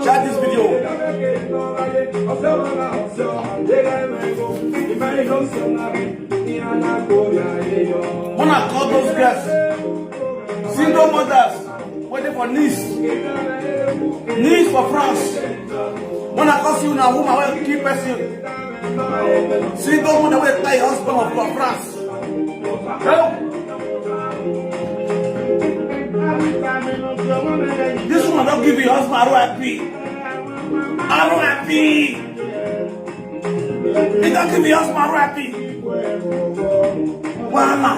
Share this video. Wanna call those girls, single mothers waiting for niece for France. Wanna call you now, woman will keep person. Single mother will tie husband for France. This woman don't give you husband RIP. RIP. He don't give you husband RIP. Wahala.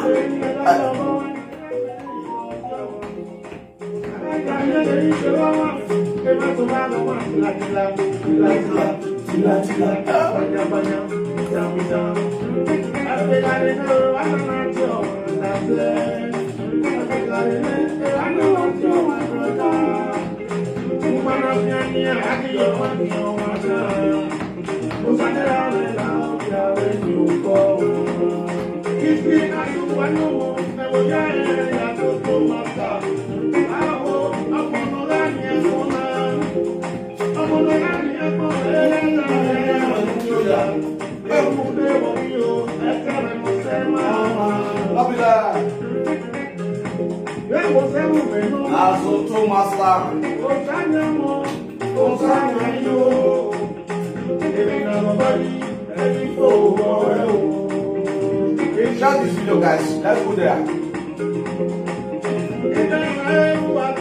Share this video, guys. Let's go there.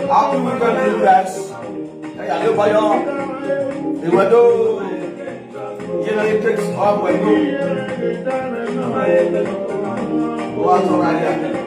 How we gonna do that? It takes off when you what's alright here.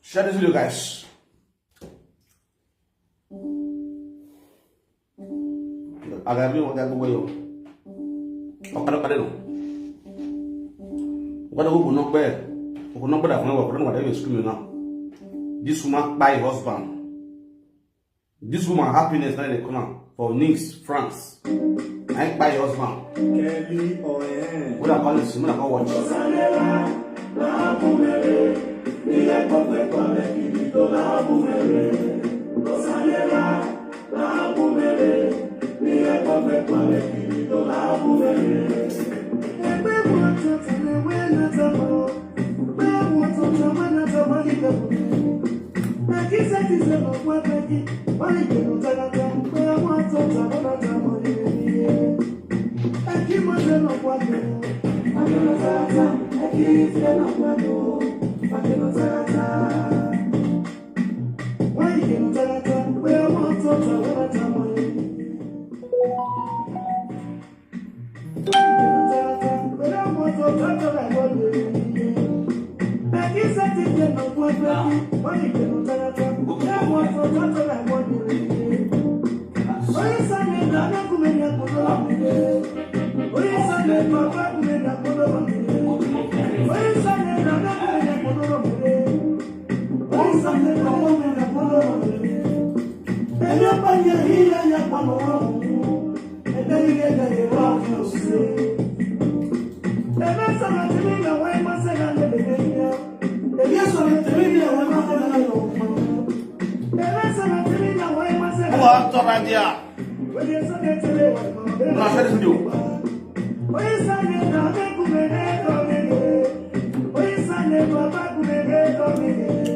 Share this video, guys. Agar ni waktu aku boyo. Pada no. Pada aku punok ber. Aku nak ber aku nak ber ada school na. This woman buy husband. This woman happiness na they come for Nice, France. I buy husband. Kelly Oyen. What I call this? What I call watch.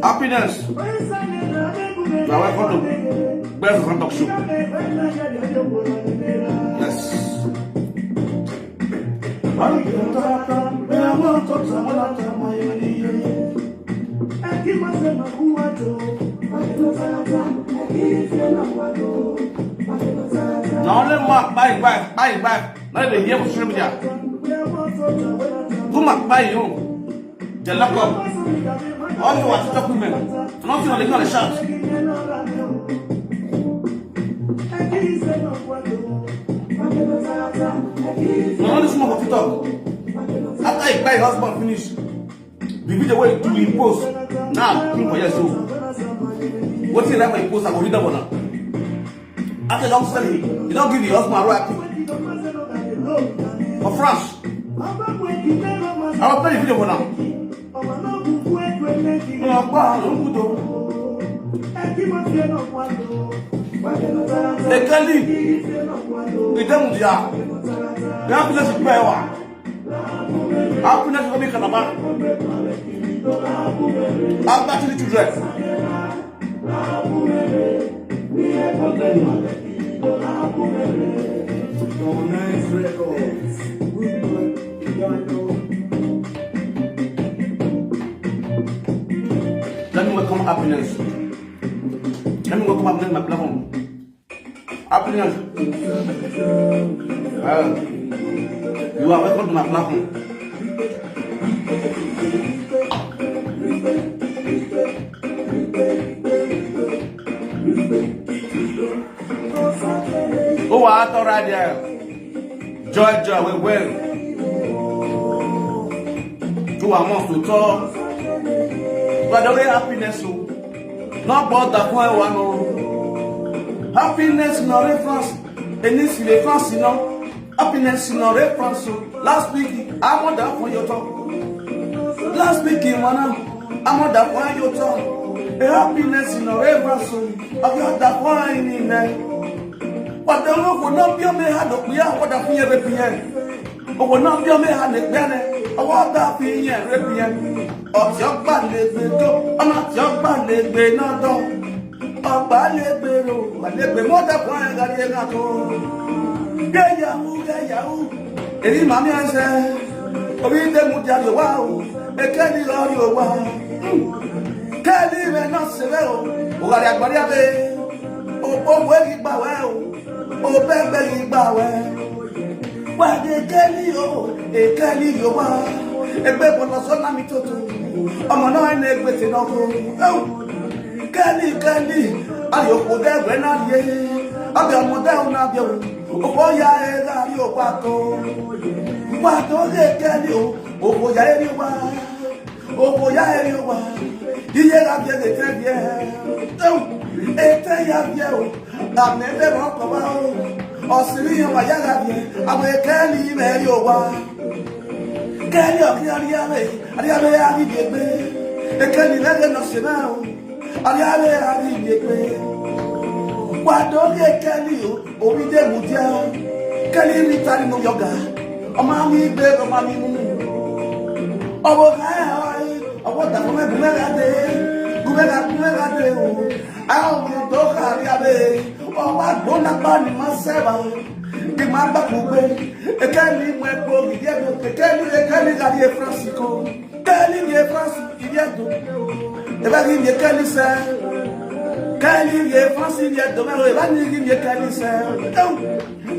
Happiness. Now I want to best front of show. Yes. Now let Mark buy back. Now they hear for social media. Who Mark buy you? The lock up. All you want to talk women. Nothing on the kind of shout. No, this one for talk. After he buy husband finish, the video way to impose. Now, think for yourself. What's it like when you post? I go read that one. After don't sell it, you don't give the husband royalty. For France, I will play the video for now. They can't leave. They don't do that. The happiness is better. Happiness will be Canada. I'm back to the children. Nice records. Let me welcome happiness. Let me welcome happiness in my platform. Happiness. You are welcome to my platform. Oh, I thought right there. Joy, we will. 2 months to talk. But the way happiness, not about that point one. Happiness in a reference, and this is a France, you know. Happiness in a reference. Last week, I want that for your talk. Last week, I want that for your talk. The happiness in a reference, I got that point in there. But the love will not be a man, what a fear of the piano. But will not be a man, ọwọ́ bá fi yẹn rẹ́bi yẹn ọ̀tí ọgbà lè gbé tó ọmọ tí ọgbà lè gbé náà tán ọgbà lè gbé ro àlè gbé mọ́tà fún ẹ̀ gàdí ẹ̀ náà tó gẹ́yàwó èyí màmí ẹ̀ ṣe orí dẹ́mu jáde wá o ekeli lọ́rí o wá kẹ́lí rẹ̀ náà ṣe rẹ̀ o ògàdì àgbàdì abẹ́ owó èyí gbà wẹ́ o bẹ́ẹ̀ yìí gbà wẹ́ wàdé kẹ́lí o èkẹ́lí yóò wá ẹgbẹ́ bọ̀lọ̀ sọ́nà mi tó tó ọmọ náà ẹni ẹgbẹ́ tẹ̀ náà kó kẹ́lí ayòkò dẹ́gbẹ́ náà yé abẹ́ ọmọdé ọ̀nà abẹ́ o òkò ya ẹ̀ láàrí o pàtó kẹ́lí o òkò ya ẹ̀ rí wá òkò ya ẹ̀ rí wá iye lábẹ́ lè tẹ́ bí ẹ̀ ètè ya bí ẹ̀ o àmì ẹgbẹ́ wọn kọ̀ wá o ọ̀sìnrí yẹn wà yára bí àwọn kẹ́lí rẹ̀ yóò wá kẹ́lí ọ̀kí àríyáwé àríyégbé kẹ́lí lẹ́gẹ̀ náà ṣe náà o àríyáwé àríyégbé wà dókè kẹ́lí o orí dẹ́mu jẹ́ kẹ́lí rí tani mo yọ̀gà ọmọ mi gbé ọmọ mi mú ọwọ́ káyà ọwọ́ dàgbọ́ mẹ́gàdé gúmẹ́gàdé o àwọn ọmọ tó kàríyáwé ọwọ́ àgbọ̀nàgbà ni máa sẹ́wà kí máa bá kú gbé ekeli mú ẹgbẹ́ ìdíẹ̀dọ̀ ekeli gàdí efrasi kó kẹ́lí ní efrasi ìdíẹ̀dọ̀ ẹ̀bá kí ní ekeli sẹ́ kẹ́lí ní efrasi ìdíẹ̀dọ̀ mẹ́rin ẹ̀bá ní kí ní ekeli sẹ́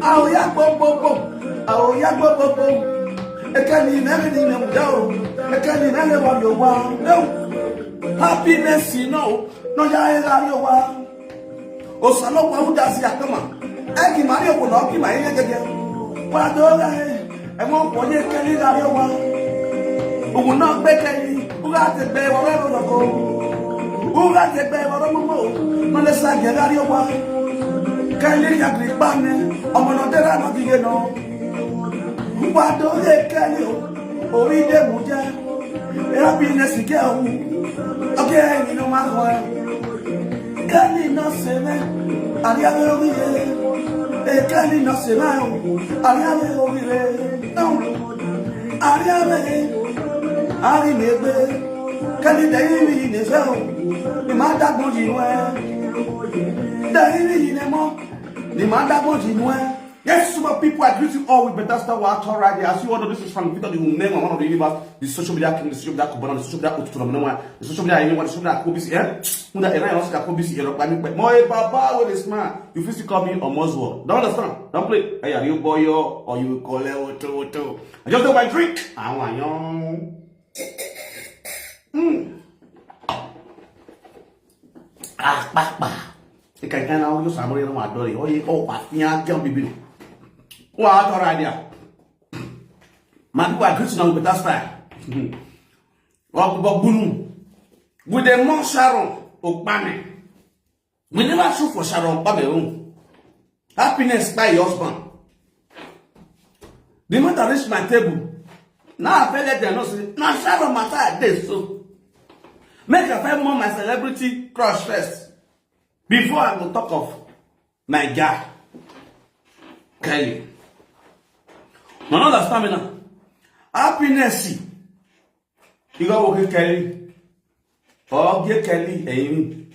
àwọn ya gbogbogbò ekeli mẹ́rin ní ìmẹ̀mùdá o ekeli mẹ́rin wà ló wá happiness náà yá ẹ̀rá yóò wá òsàlọ́pàá ó dá sí àkọ́mà ẹ̀kì máa ní òkú náà kí máa yẹ́ gẹ́gẹ́ wọ́n tó rẹ̀ ẹ̀wọ̀n pọ̀ ní kẹ́lí lárí wa òun náà gbé kẹ́lí wúrà ti gbẹ ọ̀rẹ́ lọ́kọ́ wúrà ti gbẹ ọ̀rọ̀ mọ́mọ́ wọ́n lè sàgẹ̀ lárí wa kẹ́lí yàgìrì pa ní ọmọ náà dẹ́rẹ́ àná kíyè náà wọ́n tó rẹ̀ kẹ́lí orí dẹ́mu jẹ́ happiness kẹ́ ọ̀hún ọkẹ́ ẹ̀yìn ló máa kọ́ ẹ kẹ́lí náà ṣe mẹ́ àríyáwé oríire kẹ́lí náà ṣe mẹ́ àríyáwé oríire àríyáwé àríyégbé kẹ́lí dẹ́yìn rí ní fẹ́ o ní máa dágbọ́n jìnnú ẹ dẹ́yìn rí ní mọ́ ní máa dágbọ́n jìnnú ẹ. Yes, super people, I greet you all with better stuff. Watch all right there. I see all of this is from Victor, the name one of the universe, the social media king, the social media kubana, the social media ututulamana, the social media anyone, the social media kobisi, Munda and I also got kobisi, Moe Baba with a smile. You feel to call me a Muslim. Don't understand. Don't play. Hey, are you boy or you call it auto? I just do my drink. I want young. Bah. The can now use some real my dolly. Oh, I can't be. What other idea? Man, who are Christian with that style? With the more Sharon Obama. We never shoot for Sharon Obama. Happiness by your husband. The matter reached my table. Now I feel like they're not saying, now Sharon matter this so. Make a find more my celebrity crush first. Before I will talk of my guy, Kelly. No, understand me now. Happiness. You go work with Kelly. Or get Kelly, Amy.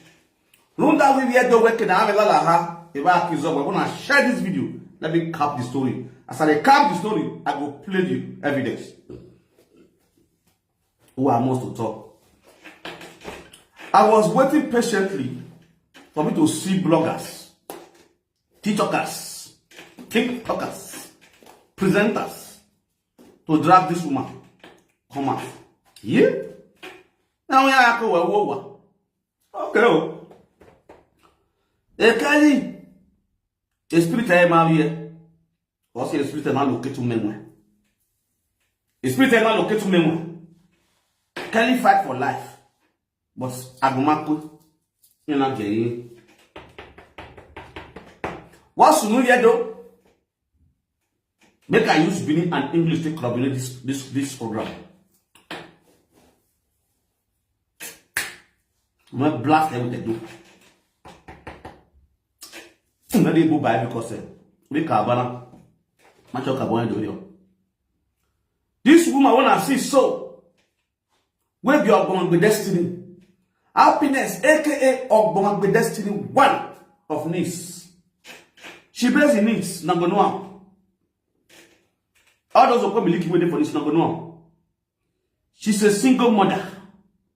Long that we hear the work in Amela. If I accuse of, I want to share this video. Let me cap the story. As I cap the story, I will play the evidence. Who I must to talk. I was waiting patiently for me to see bloggers, TikTokers, presenters to drag this woman come out. Yeah? Now we are going okay. Kelly, the spirit I am here. Also, the spirit I am located to memory. The spirit I am located to memory. Kelly fight for life, but Agumako, you're not getting. What's new here though? Make I use Benin and English to collaborate this program. I'm gonna blast them with the do. I'm gonna go by because we carbana. This woman woman wanna see so. Where be born with destiny. Happiness, aka Ogbon with destiny, one of Nice. She plays in Nice, number one. All those who come looking waiting for this number one. She's a single mother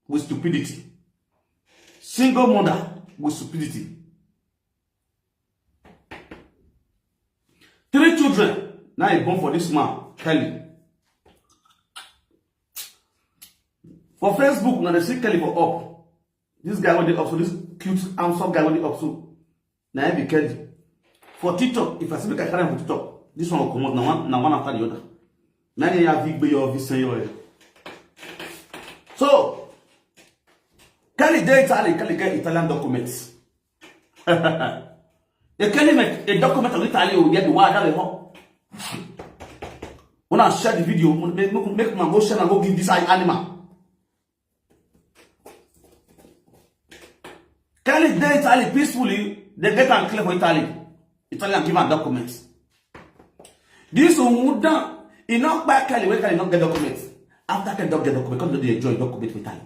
with stupidity. Single mother with stupidity. 3 children. Now he's born for this man, Kelly. For Facebook, now they see Kelly for up. This guy when they up, so this cute, handsome guy when they up, so now he be Kelly. For TikTok, if I see the carry for TikTok, this one will come out now one after the other. Now you have big baby of this senior. So Kelly dey Italy, Kelly get Italian documents. The Kelly make a document of Italy will get the word that they want. When I share the video, make my motion and go give this animal. Kelly dey Italy peacefully, they get and clear for Italy. Italian give her documents. This one done. He not back Kelly, where Kelly not get documents. After Kelly don't get documents, because they enjoy document with Italy.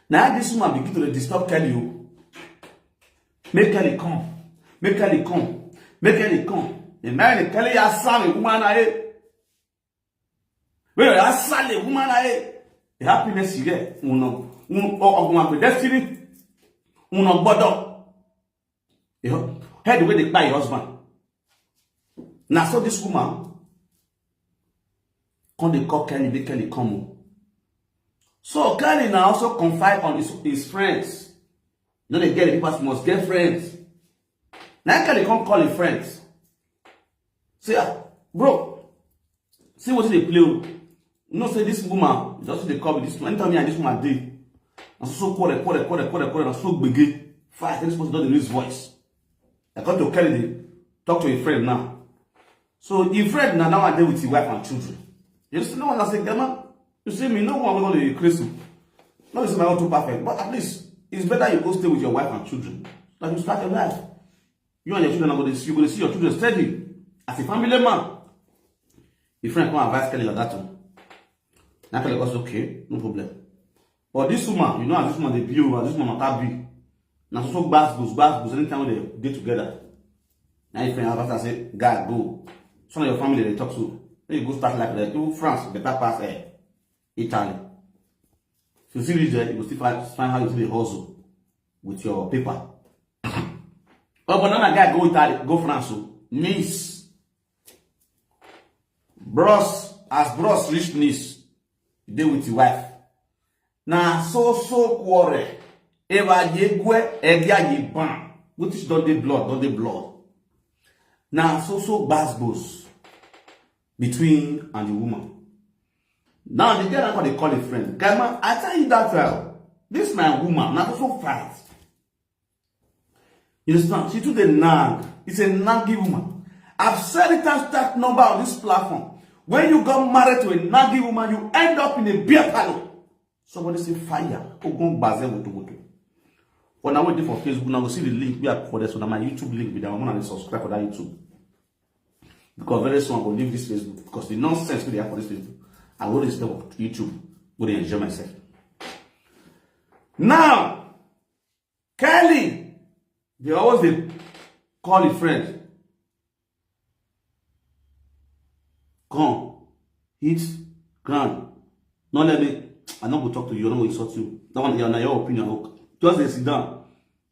Now this woman begin to disturb Kelly. Make Kelly come. Make Kelly come. Make Kelly come. The man Kelly has sally woman aye. Well, has sally woman aye. The happiness you get, uno of destiny, uno bodo. You know, head the way they buy your husband. Now so this woman come they call Kelly, make Kelly come. So Kelly now also confide on his friends. You know they get it, people must get friends. Now Kelly come call his friends. Say, bro, see what they play. You know, say this woman, just they call me this woman. Anytime me and this woman did. And so quarter, and so big. Fight, this person doesn't raise voice. I got to Kelly, talk to a friend now. So your friend now I deal with your wife and children. You see, no one has said, Grandma, you see me, no one will go to crazy. No, it's not too perfect, but at least it's better you go stay with your wife and children. Like you start your life. You and your children are going to see your children steady as a family man. Your friend come advise Kelly like that too. Now Kelly goes, okay, no problem. But this woman, you know, as this woman they build, as this woman not big. Now so bass goes, anytime they get together. Now your friend advise and say, God, go. Some of your family they talk to. Then you go start like that. You France, better pass Italy. If you see this there, you will still find how you do the hustle with your paper. Oh, but now guy go Italy, go France, Nice. Bros reach Nice, you dey with your wife. Now so quarrel. Eva ye gwe, egya ye ban. Which is don't they blood. Now so bass goes between and the woman. Now the girl they call a friend. Grandma, I tell you that this my woman, now so fight. You understand? She took the nag. It's a naggy woman. I've said it as that number on this platform. When you got married to a naggy woman, you end up in a beer parlor. Somebody say fire. But now waiting for Facebook. Now we see the link we have for this. So now my YouTube link with that. I'm gonna subscribe for that YouTube. Because very soon I will leave this Facebook. Because the nonsense we have for this Facebook. I will stay on YouTube. Go and enjoy myself. Now, Kelly, they always call a friend. Come, hit ground. Not let me. I'm not going to talk to you. I'm not going to insult you. That one, your opinion. Just sit down.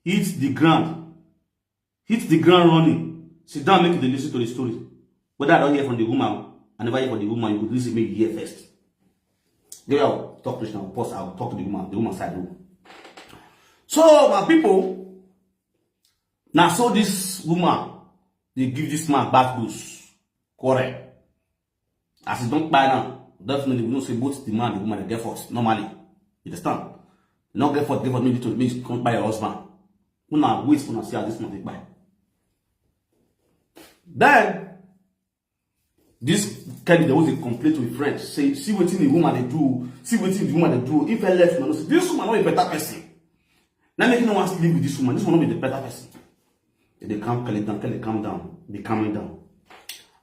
Hit the ground. Hit the ground running. Sit down, make you listen to the story. Whether I don't hear from the woman, I never hear from the woman, you could listen, maybe hear first. Then I'll talk to I'll pause, I'll talk to the woman side. So, my people, now so this woman, they give this man bad boost. Correct. As he don't buy now, definitely we don't say both the man and the woman they get first. Normally. You understand? You don't get first, maybe to me come buy your husband. When I wait when I see how this man they buy. Then this Kelly, there was a complaint with friends. Say, see what the woman they do. See what the woman they do. If I left, man, say, this woman not a better person. Now making no one sleep with this woman. This one not be the better person. They calm Kelly down. Kelly calm down. Be calming down.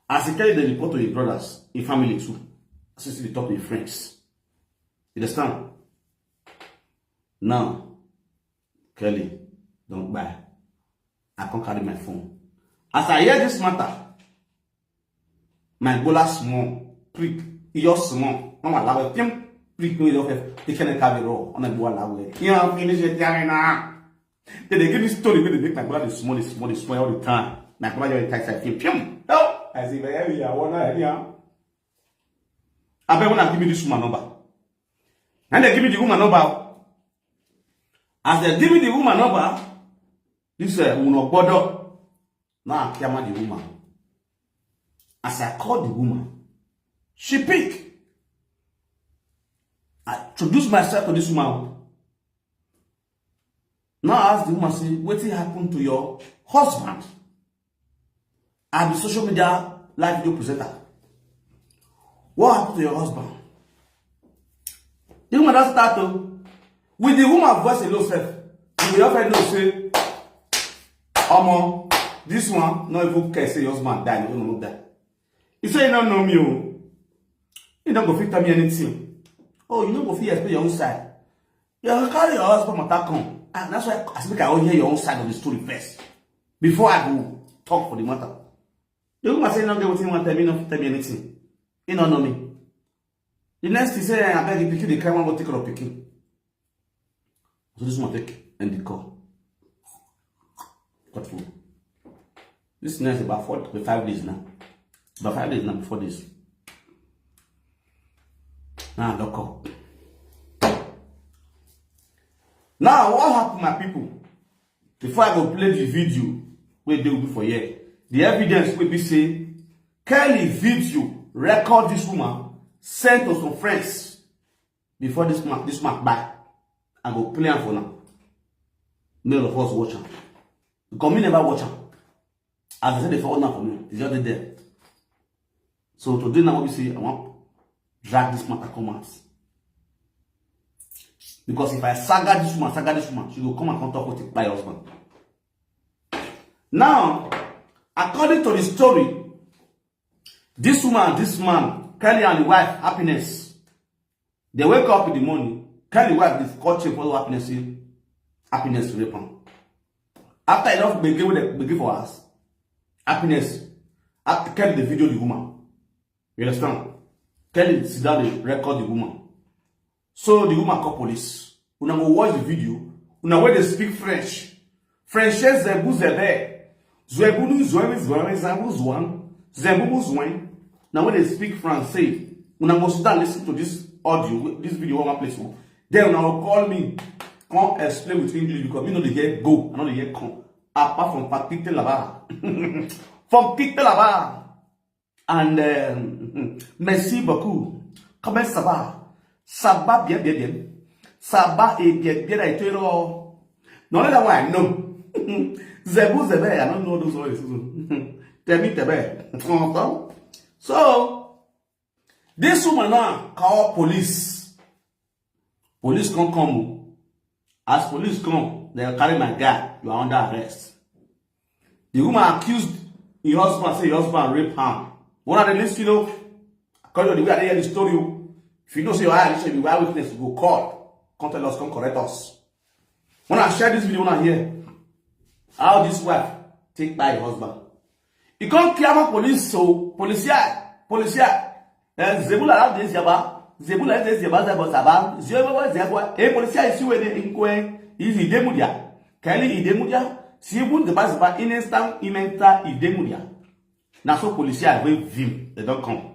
As he Kelly, they report to his brothers, his family too. Since they talk to your friends. You understand? Now, Kelly, don't buy. I can't carry my phone. As I hear this matter, my bola small, prick, your small, mama lawe, pim, prick me off, they can't carry raw on a bola lawe. You know, finish it, now. Then they give me story where they make my bola the small all the time. My bola, you're text, I feel, pim, no. I say, baby, I want to hear. I bet when I give me this woman number. And they give me the woman number. As they give me the woman number, this will bother. Now I came the woman. As I called the woman, she picked. I introduced myself to this woman. Now I asked the woman, say, what happened to your husband? I'm the social media live video presenter. What happened to your husband? The woman that started with the woman voice alone self. You will often know say, this one not even care say your husband died. You don't know that. He say you don't know me. You don't go fit tell me anything. Oh, you don't go fit explain your own side. You carry your husband matter come. And that's why I speak. I want to hear your own side of the story first before I go talk for the matter. The woman say, no, they won't want to tell me anything. You don't know me. The next thing say, I beg you, pick the car, one go take care of picking. So this one take and the call. Got food. This now is about 5 days now. About 5 days now, before this. Now lock up. Now, what happened, my people? Before I go play the video, where they will be for here. The evidence will be say, Kelly video record this woman, sent to some friends before this man back. I go play am for now. Many of us watch am. Because me never watch am. As I said, they forward now for me. It's just there. So today now we see I want to drag this matter come out. Because if I saga this woman, she will come and come talk with it by her husband. Now, according to the story, this woman and this man, Kelly and the wife, Happiness, they wake up in the morning. Kelly wife is called check for Happiness rape him. After enough begin for us, Happiness, after Kelly the video the woman. You understand? Kelly sit down and record the woman. So the woman call police. Una go watch the video. Una where they speak French. French zebu zebe. Zwebunu zwemi zwemi zabu zwan. Zembubu zwen. Now when they speak French, una go sit down listen to this audio, this video one place. Then una go call me. Come explain with English because me know they get go. I know they get come. Apart from Patrick là-bas. From Patrick là-bas. And merci beaucoup. Comment ça va? Ça va bien, bien, bien. Ça va et bien, bien, et tout. Non, là, ouais, non. Zebu, zebe, I don't know those words. Tell me, tebe. So, this woman now call police. Police come. As police come, they'll carry my guy. You are under arrest. The woman accused your husband, say your husband raped her. One of the list, you know, according to the way I hear the story, if you don't say your eye, you should be well witness, go court. Come tell us, come correct us. When I share this video, when I hear how this wife take by her husband, you can't clear police, so policia. Zebula this yaba, Zebula this yaba, Zebula, a policia is you in Kwe, is Idemudia. Kelly Idemudia, see would the bus by instant imenta Idemudia. Now so policia will vim, they don't come.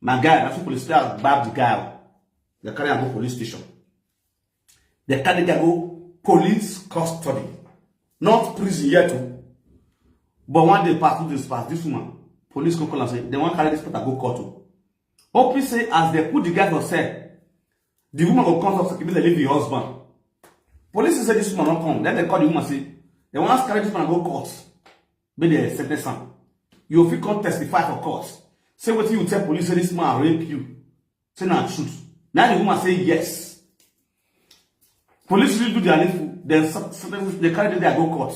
My guy, that's what policia bab the guy. They carry and go police station. They carry to go police custody. Not prison yet. But one day pass this woman, police come call and say, they want to carry this person go court. Open say, as they put the guy for sale, the woman will come to they leave the husband. Police say this woman not come. Then they call the woman say, they want to carry this man go court. But they sentence him. You will come testify for court. Say what you tell police, say this man rape you. Say not truth. Now the woman say yes. Police will do their needful. Then they carry their go court.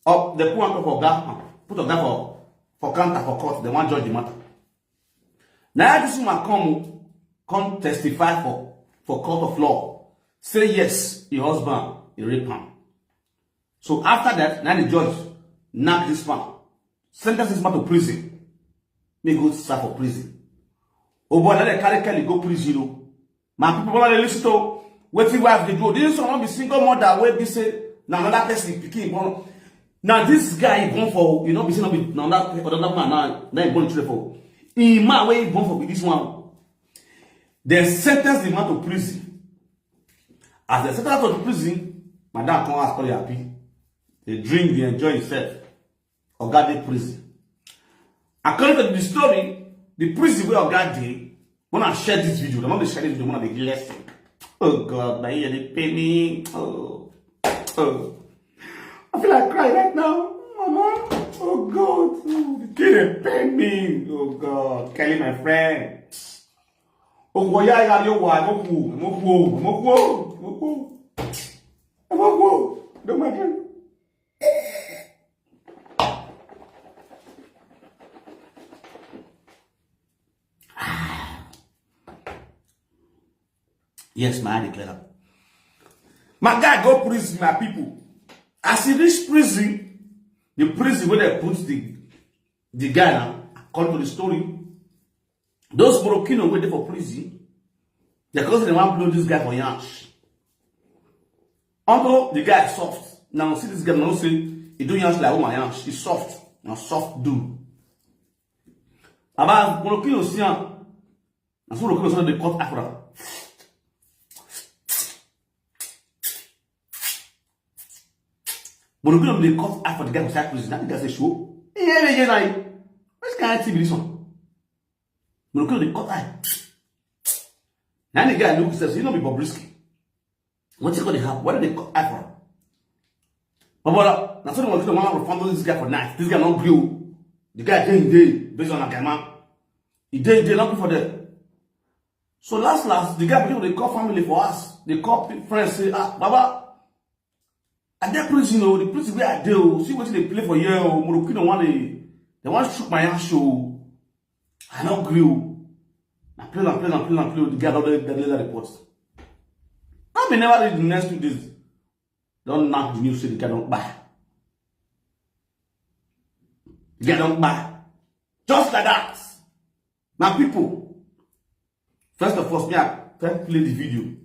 Or they put on top of that, put on that for counter for court. They want to judge the matter. Now this woman come testify for court of law. Say yes, your husband he raped him. So after that, now the judge knocked this man, sentence this man to prison. May go serve for prison. Oh boy, let the carry go prison. You know. My people want to listen to what the wife they do. This one be single mother where they say now another person picking born. Now this guy born for be saying now that man now born children for. In man where he born for with this one. They sentence the man to prison. As they sentence him to prison, madam come ask for happy. They drink, they enjoy himself. Or God they prison. According to the story, the prison where God did, when I share this video, the moment they share this video, when I lesson. Oh God, my ear they pay me. Oh. I feel like crying right now. Mama. Oh God. Oh, the kid they pay me. Oh God. Kelly, my friend. Oh boy, I your wife. Don't my friend. Yes, man, I declare. My guy go prison, my people. As he reach prison, the prison where they put the guy now, according to the story, those Moroccanos waiting for prison, because they want to blow this guy for yansh. Although the guy is soft. Now see this guy now say he do yansh like my yansh. He's soft. Now soft do. About Moroccanos see him. Now so Moroccanos they cut Afra. Moroccanos they cut Afra the guy for side prison. That the guy say show. Yeah. Which kind of TV this one? Moroccanos they cut eye. Now the guy look says he no be Bobrisky. What you call the help? Why do they cut Afra? But now so the Moroccanos want to follow this guy for night. This guy not grill. The guy day based on a gamma. He day not good for them. So last, the guy people they call family for us. They call friends say, Baba, at that prison, the prison where I do, see what they play for you, Morocco they want to shoot my ass show. I don't grill. I play, the guy don't reports. I may never read the next 2 days. Don't knock the news, say the guy don't buy. The guy don't buy. Just like that. My people, first of all, I first play the video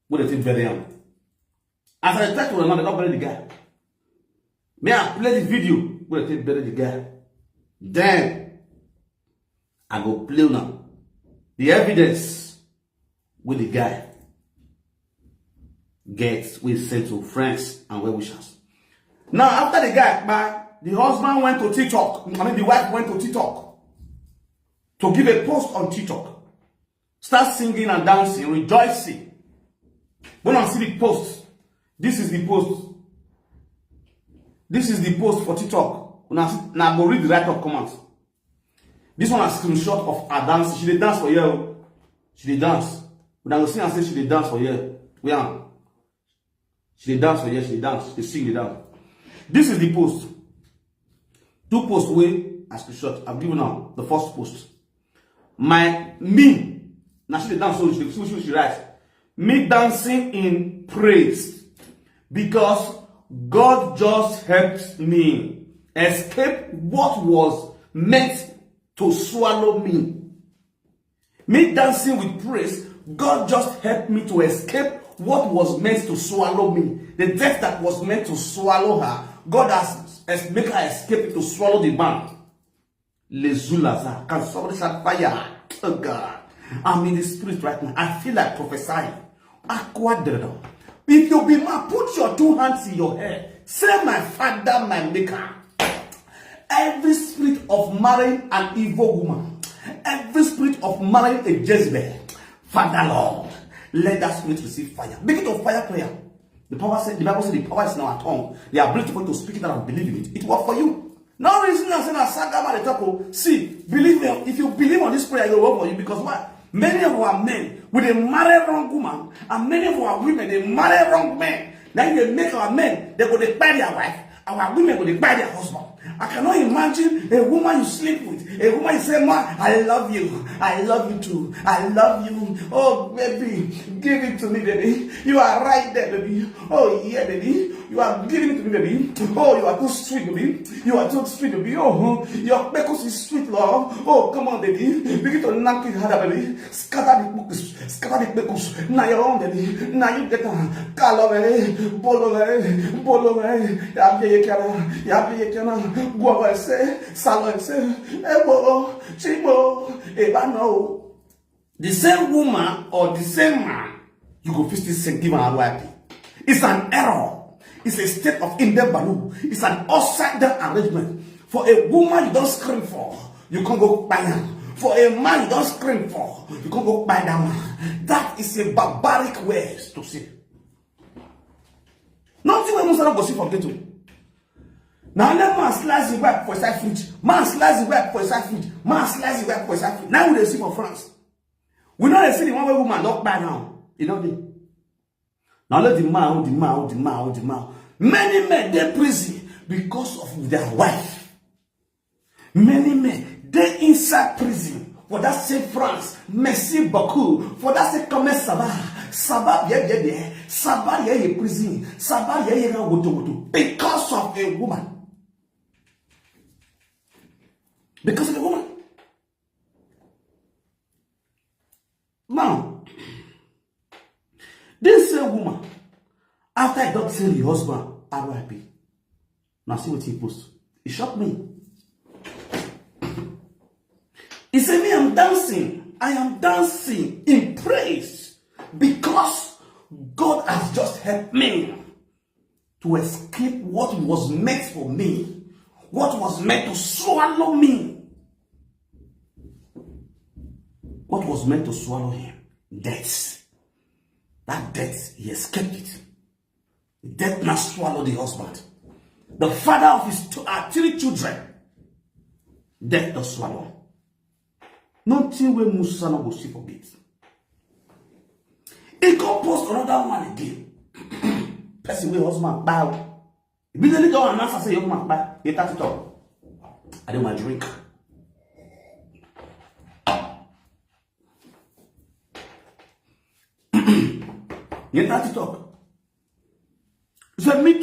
where they take very young. As I try to remember, they don't bury the guy. May I play the video where they take bury the guy. Then I go play now the evidence with the guy gets we sent to friends and well wishers. Now after the guy, the husband went to TikTok. The wife went to TikTok to give a post on TikTok. Start singing and dancing, rejoicing. When I see the post, this is the post. This is the post for TikTok. Now go read the right-up comments. This one a screenshot of her dance. She did dance for you. She did dance. When I go see and say she did dance for you. Where? She did dance for you. She did dance. She sing the dance. This is the post. 2 posts way a screenshot. I've given now the first post. Me. Now she did dance. So she writes. Me dancing in praise. Because God just helped me escape what was meant to swallow me. Me dancing with praise, God just helped me to escape what was meant to swallow me. The death that was meant to swallow her, God has made her escape it to swallow the man. Lezulaza, can somebody shout fire? Oh God, I'm in the spirit right now. I feel like prophesying. If you be man, put your 2 hands in your hair. Say, my Father, my maker. Every spirit of marrying an evil woman, every spirit of marrying a Jezebel, Father Lord, let that spirit receive fire. Begin to fire prayer. The Bible said the power is in our tongue. The ability for you to speak it and believe in it. It works for you. No reason I say see, believe me. If you believe on this prayer, it will work for you. Because why? Many of our men with a marry wrong woman, and many of our women they marry wrong men. Then they make our men they go to buy their wife, our women go to buy their husband. I cannot imagine a woman you sleep with, a woman you say, "Ma, I love you too, I love you. Oh, baby, give it to me, baby. You are right there, baby. Oh, yeah, baby. You are giving it to me, baby. Oh, you are too sweet, baby. You are too sweet, baby. Oh, your peckles is sweet, love. Oh, come on, baby. Begin to knock it harder, baby. Scatter the peckles. Now your own, baby. Now you get on. Calo, baby. Bolo, baby. Yabi, Guava, Salo, Ebo, Chibo, Ebano. The same woman or the same man, you go fix this and give her a wipe. It's an error. It's a state of indebanu. It's an upside down arrangement. For a woman you don't scream for, you can't go buy him. For a man you don't scream for, you can't go buy that man. That is a barbaric way to say. Nothing we must not go see from ghetto. Now let man slice the back for a side fridge. Man slice the back for a side fridge. Man slice the back for a side fridge. Now we see for France. We know they see the one way woman not buy now. You know the. Now let the man. Many men they prison because of their wife. Many men they inside prison for that same France. Merci beaucoup for that same comme Sabah yeah. Sabah yeah prison. Sabah yeah woto because of a woman. Because of a woman. Now, this same woman, after I don't tell the husband, RIP. Now see what he posts. It shocked me. He said, "Me, I'm dancing. I am dancing in praise because God has just helped me to escape what was meant for me, what was meant to swallow me." What was meant to swallow him? Death. That death, he escaped it. Death now swallowed the husband. The father of his 3 children. Death does swallow. Nothing where Musa no go see for it. He go post another one again. Person where husband bow. Immediately go and answer say your husband bow. He touch it up. I do my drink. You have to talk. So me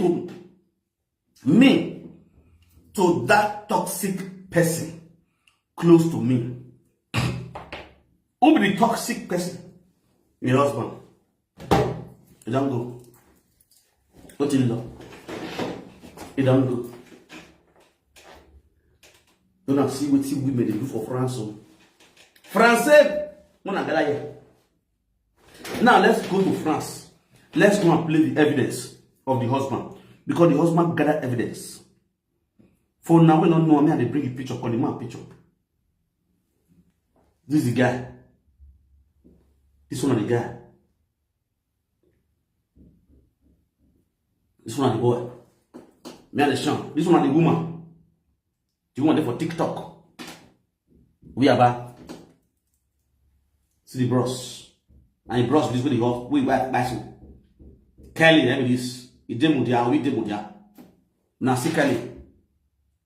to that toxic person close to me. Who be the toxic person? Your husband. You don't go. What you do? You don't go. You don't see what women they do for France. Français, now let's go to France. Let's go and play the evidence of the husband. Because the husband gathered evidence. For now, we don't know me and they bring a picture, call the man picture. This is the guy. This one is the guy. This one is the boy. Me and the shan. This one is the woman. The woman there for TikTok. We are back. See the bros. And the bros this way the hot. We back bicycle. Kelly, let me this. He did mudia, we did mudia. Now see Kelly.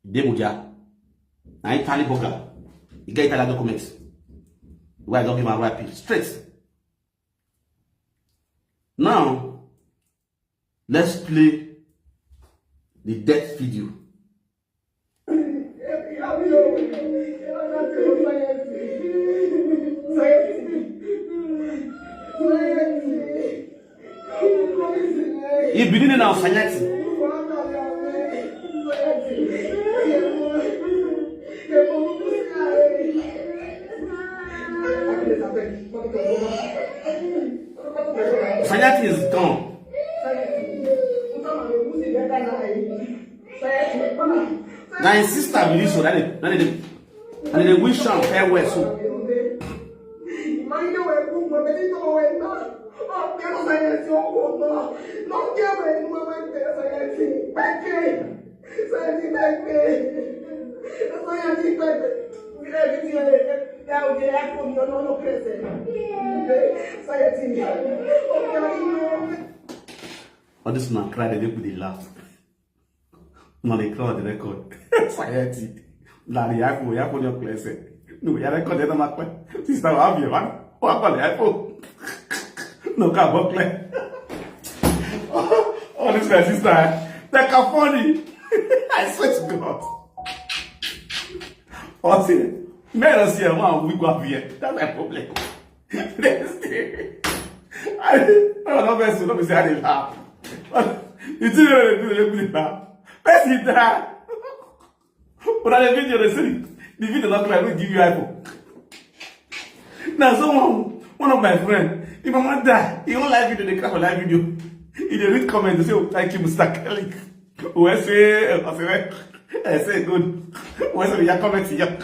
He did mudia. Now he Italian burger. He get Italian documents. Why don't give my right straight. Now, let's play the death video. He beginning now Sanyati. Sanyati is gone. Now his sister believes so that they wish her farewell so. Oh, this man cried and they laugh. Non, les clés de record. Ça y est, dit. Là, il y a pour your place. Nous, il y a record dans ma clé. Si ça va bien, on va pas les iPhone. No, can't work like. Oh, this my sister. They're funny. I swear to God. Oh, see, mais aussi, moi, we go here. That's my problem. I don't know, say I didn't laugh. You didn't laugh. Person die. But I the video, they say, the video not like, we give you iPhone. Now, someone, one of my friends, if my mom die, he don't like video, they come for live video. He dey read comment, they say, oh, thank you, Mr. Kelly. I say, good. I say, yeah, comment here.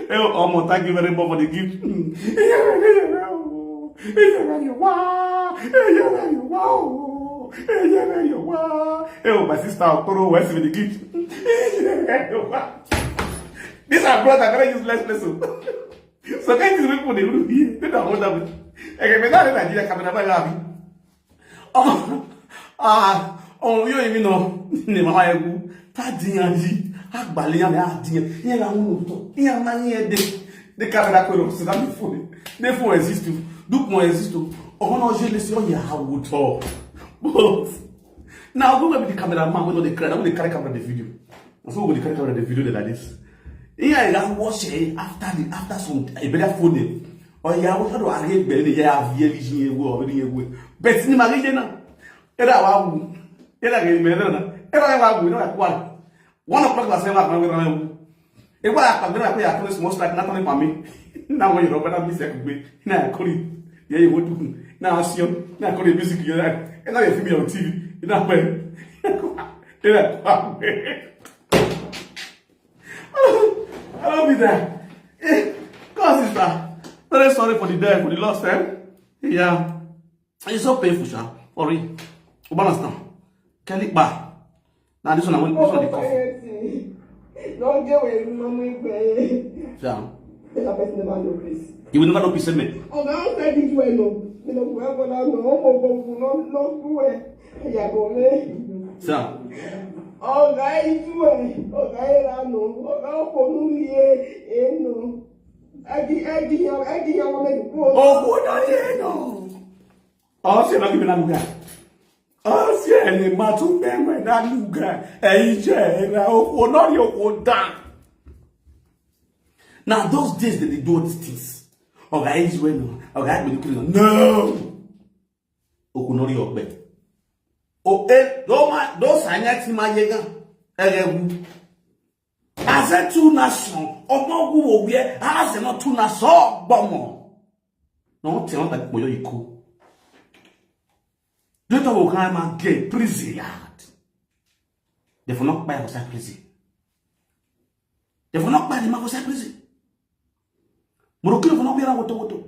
Oh, thank you very much for the gift. Oh, my sister, where's the gift? These are brothers, I'm going to use less lesson. So can't you people they do here? They don't hold up. I can not Nigeria camera by laughing. You even know, Nemayagu, Tadianji, Akbalian, Adian, Yanamuto, Yamania, the camera could have said before. Therefore, exist to do more exist to. Oh, no, je laisse on your how would talk. But now go with the cameraman with the crowd, the camera the video. So we carry camera the video like this. Here I watch it after some a better phone. Or yeah, what do I get belly? Yeah, very good. But in my region, era wow, era game, era wow, we know at 1 o'clock was never going to. It was going to be at least most like nothing for me. Now when you're better be second way, now I call it. Yeah, you would do. Now I see you, now I call it music, you're like, and now you see me on TV. You know, I love you there. God, sister. Very sorry for the death, for the lost, eh? Yeah. It's so painful, sha. For real. You understand? Kelly Ba. Now this one, this one, the coffee. Don't get away from me, Yeah. That person never know peace. You will never know peace, me. Oh, now say this way, no. You know, whoever I know, no, do it. Yeah, go me. Yeah. Oh, guys, do it. Oh, guys, I know. Oh, for me, no. I want to go. Oh, no. Oh, c'est là qui me l'a lugar. Oh, c'est le matou même na lugar. Eh, j'ai là au nord au down. Now those days that they do all these things. Oh, guys, when oh, guys, when you no. O nori ogbe. O those anyati ma yega. Erewu. As a two nation, Omogu will be as a two nation, Bomo. No, tell that boy you cool. Don't know how I'm gay, prison yard. They will not buy a prison. They will not buy the Magosa prison. Morocco will not be around with.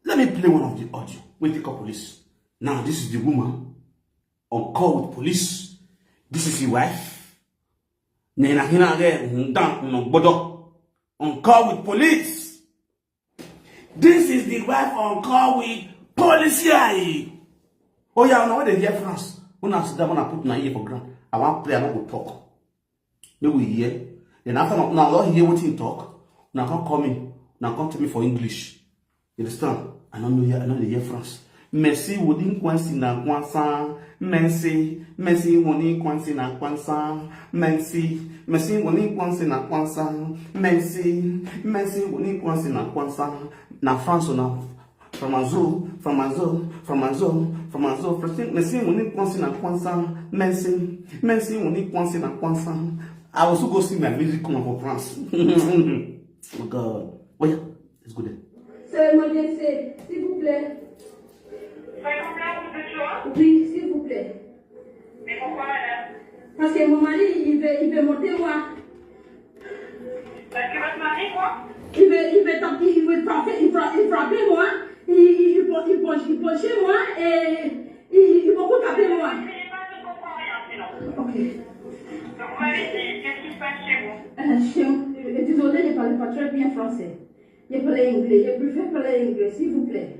Let me play one of the audio with the police. Now, this is the woman on call with police. This is his wife. Nena hina on call with police. This is the wife on call with police. Oh yeah, now they hear France. When I sit down, when I put my ear for ground, I want to play, I want to talk. They will hear. Then after now, I hear what he talk. Now come call me. Now come to me for English. You understand? I don't know they hear France. Merci wouldn't quansi na quansa. Merci woni quansi na quansa. Merci woni quansi na quansa. Merci woni quansi na quansa. Na France na from Azul. Merci woni quansi na quansa. Merci woni quansi na quansa. I also go see my music come for France. Oh God. Oh yeah, let's go there. C'est mon décès, s'il vous plaît. Oui, s'il vous plaît. Mais pourquoi, madame? Parce que mon mari, il veut monter moi. Parce que votre mari, quoi? Il veut frapper moi. Il pencher moi et il veut beaucoup taper moi. Je ne comprends rien, sinon. Ok. Donc, vous m'avez dit, qu'est-ce qui se passe chez vous? Désolé, je ne parle pas très bien français. Je parle anglais. Je préfère parler anglais, s'il vous plaît.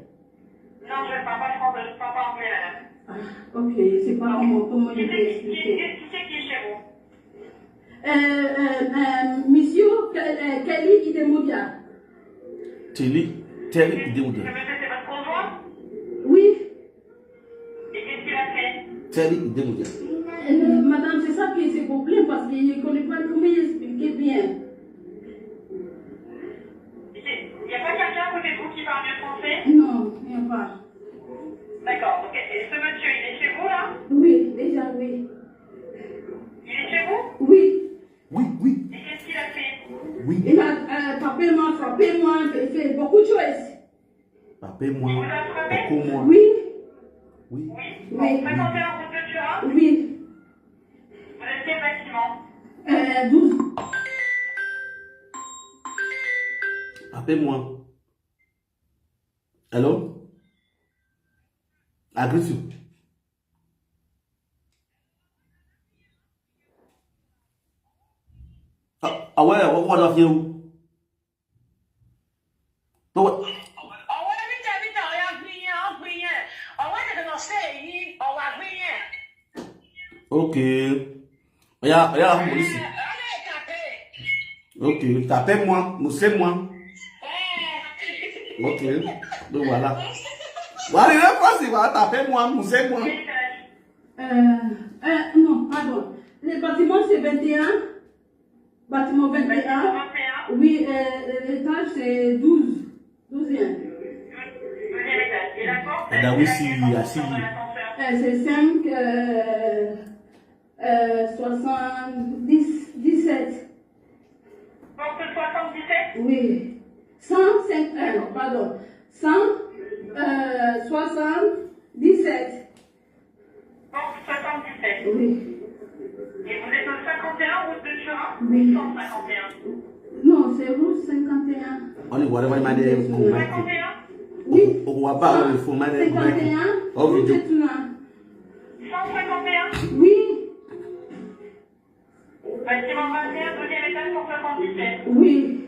Non, je ne parle pas français, je ne parle pas anglais, madame. Ah, ok, c'est pas comment je peux expliquer. Qui c'est qui est chez vous? Monsieur Kelly Idemudia. Terry Le Idemudia. monsieur, c'est votre conjoint? Oui. Et qu'est-ce qu'il a fait? Terry Idemudia. Madame, c'est ça qui est ce problème parce qu'il ne connaît pas comment expliquer bien. Il n'y a pas quelqu'un à côté de vous qui parle mieux français? Non, il n'y a pas. D'accord, ok. Et ce monsieur, il est chez vous, là? Oui, déjà oui. Il est chez vous? Oui. Oui, oui, Et qu'est-ce qu'il a fait? oui. Il a tapé moi, frappé moi, il fait beaucoup de choses. Appelle-moi. Il vous a frappé? Appelle-moi. Oui. Oui. Oui. Oui. 51 route de Turin? Oui. Vous êtes quel bâtiment? 12. Appelle-moi. Hello? I greet you. What of you? So, okay. Regarde, police. Ok, tapez-moi, moussez-moi. Ok, donc voilà. Voilà, il est facile, voilà, tapez-moi, moussez-moi. Non, pardon. Le bâtiment c'est 21. Bâtiment 21. Oui, l'étage c'est 12. 12e. Deuxième étage. Et la porte? Ah oui, si, assis. C'est 5, 17. Porte 77? Oui. 105, pardon. 177. Porte 77. Oui. Et vous êtes au 51 route de Turin? Oui. 151. Non, c'est route 51. On est voir, on est 51? Oui. on va pas le fond, 51. Oh, Route vidéo. de Turin. 151? Oui. Bâtiment 21, deuxième étage, 177. Oui.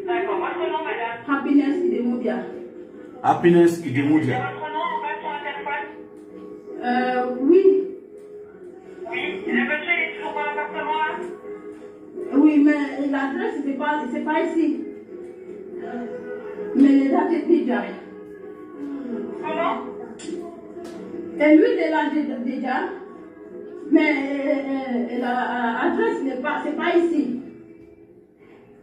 D'accord. Votre nom, madame? Happiness Idemudia. Happiness Et Idemudia. votre nom en bas sur l'interphone? Oui. Oui. Le monsieur, il est toujours dans l'appartement, là? Oui, mais l'adresse, c'est pas ici. Mais les dates est déjà. Comment? Et lui, il est là déjà. Mais l'adresse, c'est pas ici.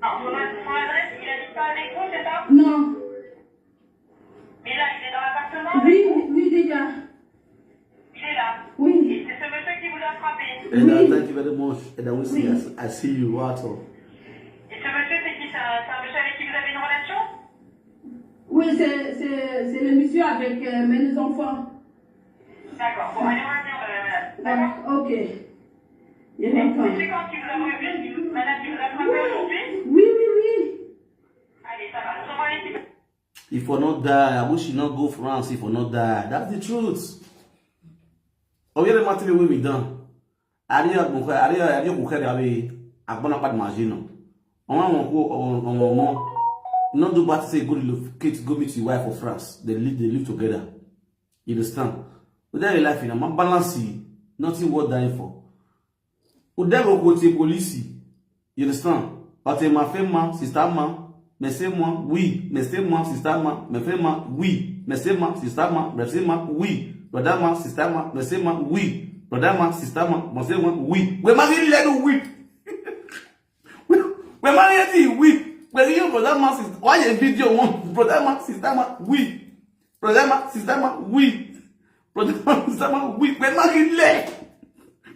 Non, son adresse, il habite pas avec vous, c'est ça? Non. Mais là, il est dans l'appartement avec Oui, vous? oui, déjà. Il est là. Oui. Et c'est ce monsieur qui vous a frappé. And thank you very much. And I will see I see you what? Et ce monsieur, c'est qui? C'est un monsieur avec qui vous avez une relation? Oui, c'est le monsieur avec mes enfants. D'accord. Bon, allez, on va venir, madame. D'accord? Ok. Il y a Et longtemps. c'est quand qui vous a frappé? Madame qui vous a frappé aujourd'hui? Oui, oui, oui. Allez, ça va. Nous envoie l'équipe. If for not die, I wish you not go France. If for not die, that's the truth. Oh, yeah, the matter with me done. Aria, mon frère, aria, mon frère, avait a bon pas de manger non. On not do bad say go to kids go meet your wife for France. They live together. You understand? But then life in a man balance, nothing worth dying for. Ou devil go to police. You understand? But ma femme, sister man. Mais c'est moi, oui. Mais c'est moi, sister ma. Mais c'est moi, oui. Mais c'est moi, sister ma. Mais c'est moi, oui. Brother ma, sister ma. Mais c'est moi, oui. Brother ma, sister ma. Mais c'est moi, oui. We marry let you weep. We marry let weep. When you brother ma, sister. Why a video one? Brother ma, sister ma, oui. Brother ma, sister ma, oui. Brother ma, sister ma, oui. We marry let.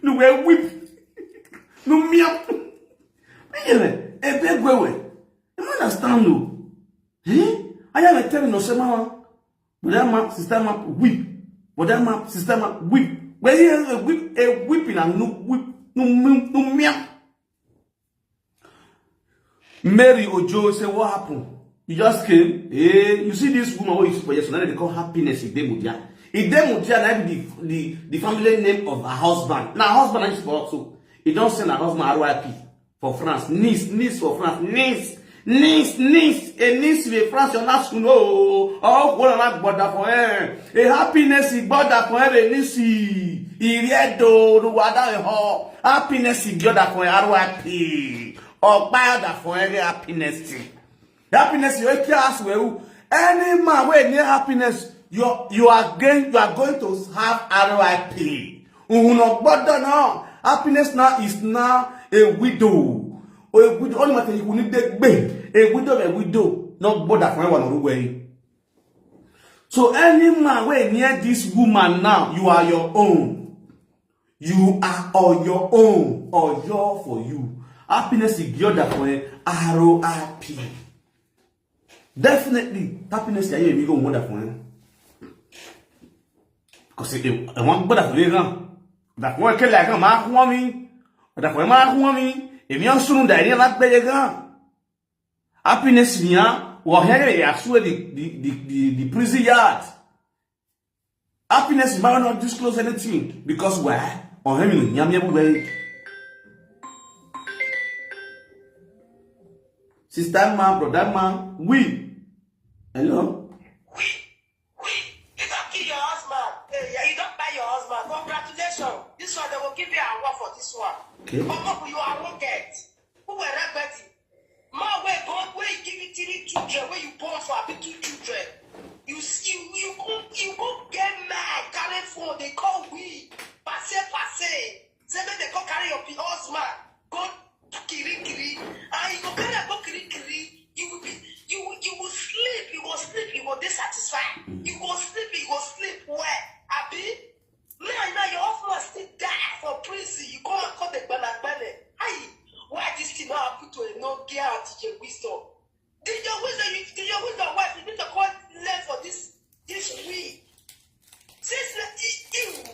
No we weep. No meow. Mais et bien ouais. You understand no? I am telling no sema. Brother ma, sister ma, weep. Brother ma, sister ma, weep. When you a weeping and no weep, no meow. Mary Ojo say what happened? You just came. Hey, you see this woman what you see for yesterday? They call Happiness Idemudia. Idemudia na be the family name of her husband. Now husband is for also. He don't send her husband RYP for France. Nice for France. Nice, the France, you're not to know. Oh, what not border for her. A happiness is border for her, Nice. Iriedo, the water, happiness is border for her, RYP. Or border for her happiness. Happiness, you can't well. Any man where near happiness, you are going to have RYP. No border now. Happiness now is now a widow. Or a widow, only matter you need that baby. A widow, not bother for anyone way. So any man where near this woman now, you are your own. You are on your own, or your for you. Happiness is good for ROIP. Definitely, happiness is you go more for him. Because if I want better for you, that one can like a mark woman, or that for a mark woman. If you're soon that not better, happiness here, or here, I swear the prison yard. Happiness might not disclose anything because why? On him, yam way. Sister man, brother man, we. Hello? We. You don't kill your husband. You don't buy your husband. Congratulations. This one, they will give you an award for this one. Okay. You are won't get. Who were regretting? More way God where you give it 3 children, where you born for a bit 2 children. You go get mad, carry phone, they call we. Passe. Say that they go carry your husband. Go kiri. And you go kiri. You will sleep, you will dissatisfied. You will sleep where? Abi? Now your husband still die for prison. You go and call the banana. Hey, why this thing not happen to a no girl DJ Wisdom? Did your wisdom wife? You need to call learn for this week. Since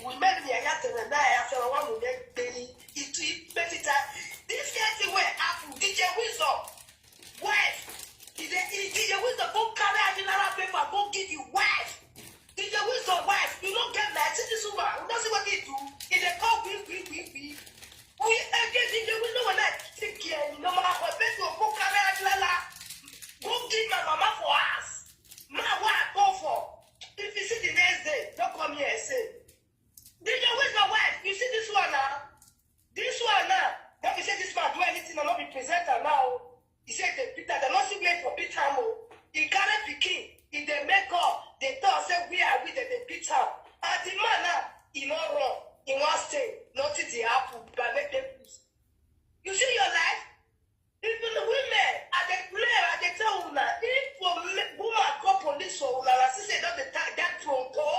we met me and after one will get daily, it better. This thing where happen. DJ Wisdom wife. DJ Wisdom go carry another paper, go give you wife. DJ Wisdom wife, you don't get mad. See this woman, we don't see what they do. If they call we again DJ Wisdom when I take care, no matter what best will go carry another. Go give my mama for us. My wife go for. If you see the next day, don't come here and say, DJ Wisdom wife, you see this one now? This one now. Don't be say this man do anything and not be presenter now. He said the Peter, they not see wait for Peter. He carry pikin. If they make up, they talk, say, we are with them, they beat up. And the man now, he not run, he won't stay, not to the apple, but make them lose. You see your life? Even the women, at the play, at the tell you, if for woman call police or woman, as they say, not the that won't go,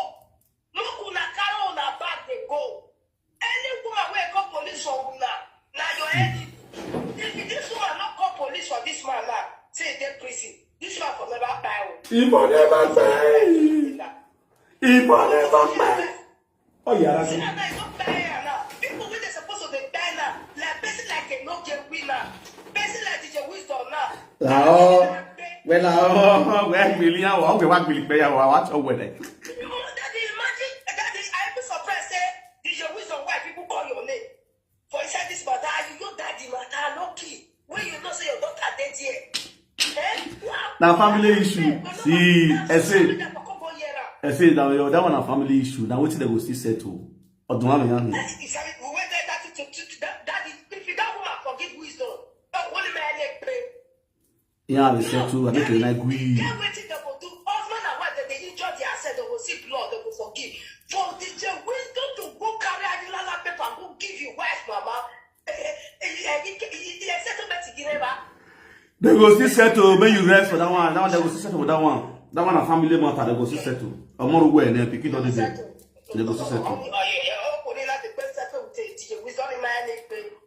no, kuna carry on her back, they go. Any woman will call police or woman, now your head. If this woman not call police for this man now, say they prison. This one for never buy. He will never buy. Oh yeah, that's it. People when they supposed to be die now, like person like a no get winner, person like DJ Wisdom now. Well, Billion, okay, what will pay our watch over there? Imagine that is I be surprised say DJ Wisdom why people call your name. For inside this matter, you know daddy matter, no key. When you know say your daughter dead here. Now family issue. See, I say that one a family issue. Now what they go still settle? Or do I mean? If you don't want to forgive Wisdom, what am I pray? Yeah, they settle. I think they agree. Get what they will do. Husband and wife, they injure their self, they will see blood, they will forgive. For DJ Wisdom to go carry a little paper and go give you wife, mama. They go still settle. When you rest for that one, they go still settle with that one. That one a family matter. They go still settle. I'm more aware. They pick it on the day. They go still settle.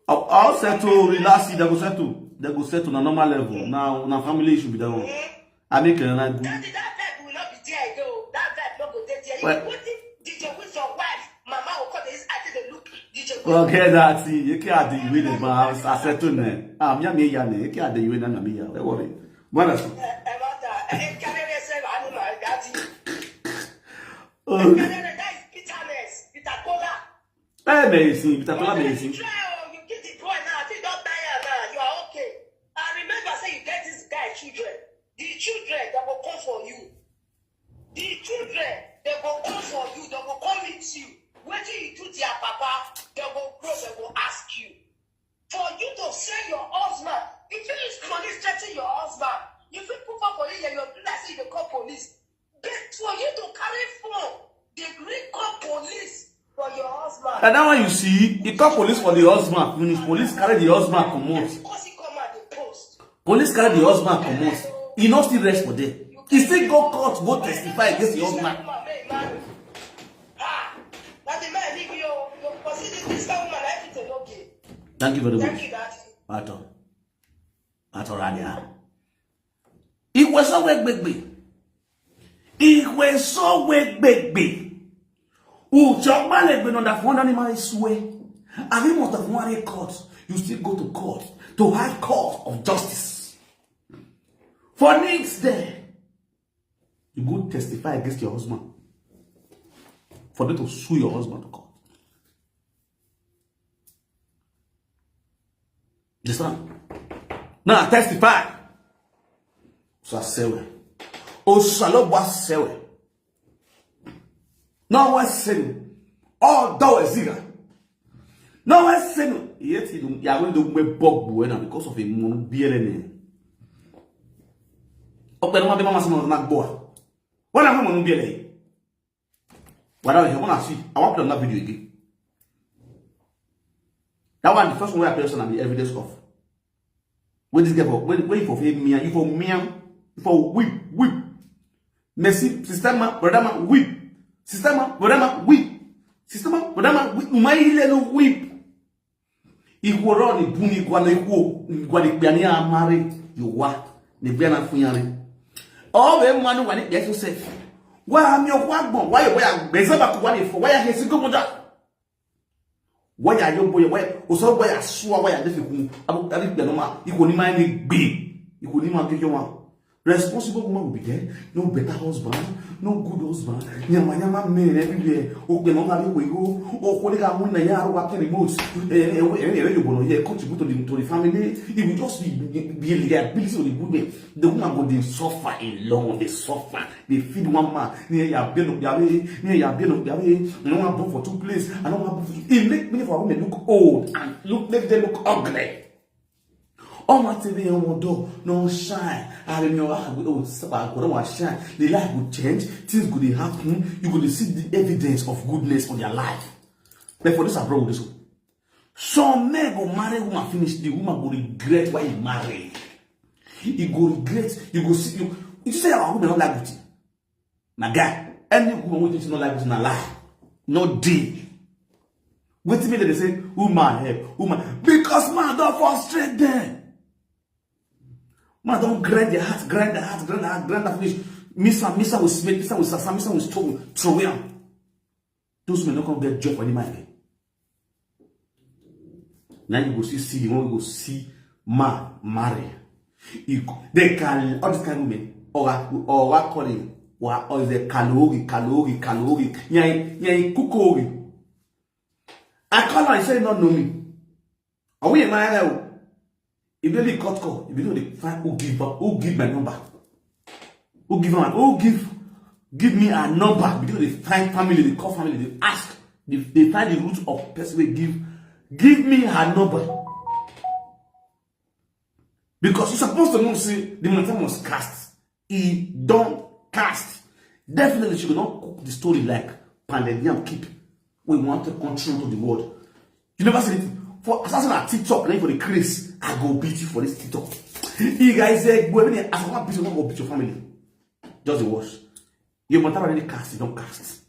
I'll settle. Relax. They go settle. They go settle on a normal level. Now family issue be that one. I make it and I do. That vibe will not be there though. That vibe not go there. You DJ with your wife, mama will call this after the look. DJ. Okay, that's it. You can't do with it, but I settle now. Me yane. You can't do with it, me ya. Don't worry. What else? Amazing, Peter Cola amazing. You get the boy now. I think don't die now. You are okay. I remember say you get this guy children, they will come for you. The children, they will come for you, they will come meet you. What do you do to your papa? They will grow, they will ask you. For you to send your husband, if you is police threatening your husband, if you put up for you and you're doing that, say you call police. But for you to carry phone, they bring call police for your husband. And now when you see, he call police for the husband. When his police carry the husband come out. Because he come at the post. Police carry the husband come out. He not still rest for them. He still go court, go testify against the husband. Thank you very much. Thank you, Daddy. At all, it was so big. It was so big. Who John Malek been on that one animal swear. And he must have won a court. You still go to court to have court of justice. For next day, you go testify against your husband. For them to sue your husband to court. Listen. Now testify. So I say, oh, shalom was sewe. No one saying, all that was zero. No one saying, yet you are going to make Bob Buena because of a moon beer. Open my mama not boy. What am I going to be? What I want to see, I want to play that video again. That one, the first one where I person and the evidence of. When this guy when for me, you for me, you for whip. Merci, sister man, brother man, whip. Sister man, brother man, whip. Sister man, brother man, whip. My little whip. If we're on the boom, you go marry, you what? The Biana Funyari. All the money when it gets yourself. Why am your wagon? Why are Bezaba one for why are his good? Why are you boy? Why? Also, why are sure why are difficult? About that, you will mind big. You will not give you one. Responsible woman will be there. No better husband, no good husband. Nyama men everywhere. Oh, we don't have we go. Oh, when they are when they are working remote, contribute to the family. It will just be the ability of the woman. The woman will they suffer alone. They suffer. They feed one man. Near your bill, near your bill, no one born for 2 places. I don't want to. It make many for women look old and make them look ugly. All my TV on door, no shine. I don't know how to shine. The life will change, things will happen. You will see the evidence of goodness on your life. But for this, I brought this one. Some men go marry woman, finish the woman will regret why he married. He go regret, you go see you. You say our woman don't like it. My guy, any woman who not like it in a lie. No deal. Wait till they say, woman help, woman. Because man don't frustrate them. Man, don't grind the heart, grind the finish. Missa will smith, Missa will sassa, Missa will throw him. Those men don't get job for any man. Now you go see, you want to go see marry. They can, all this kind of women, or what calling, or is the calori. Nyai kukori. I call her, I say, not know me. Are we a man? If they really cut call, if you know they find who give my number, give me a number, because they find family, they call family, they ask, they find the root of person they give me her number. Because you're supposed to know, see, the man must cast. He don't cast. Definitely, she will not cook the story like Pandemic keep. We want to control to the world. You never said it. For assassin at TikTok, then for the Chris, I go beat you for this TikTok. You guys say, go everything. I forgot beat you, not go beat your family. Just the worst. Your mother already cast, you don't cast.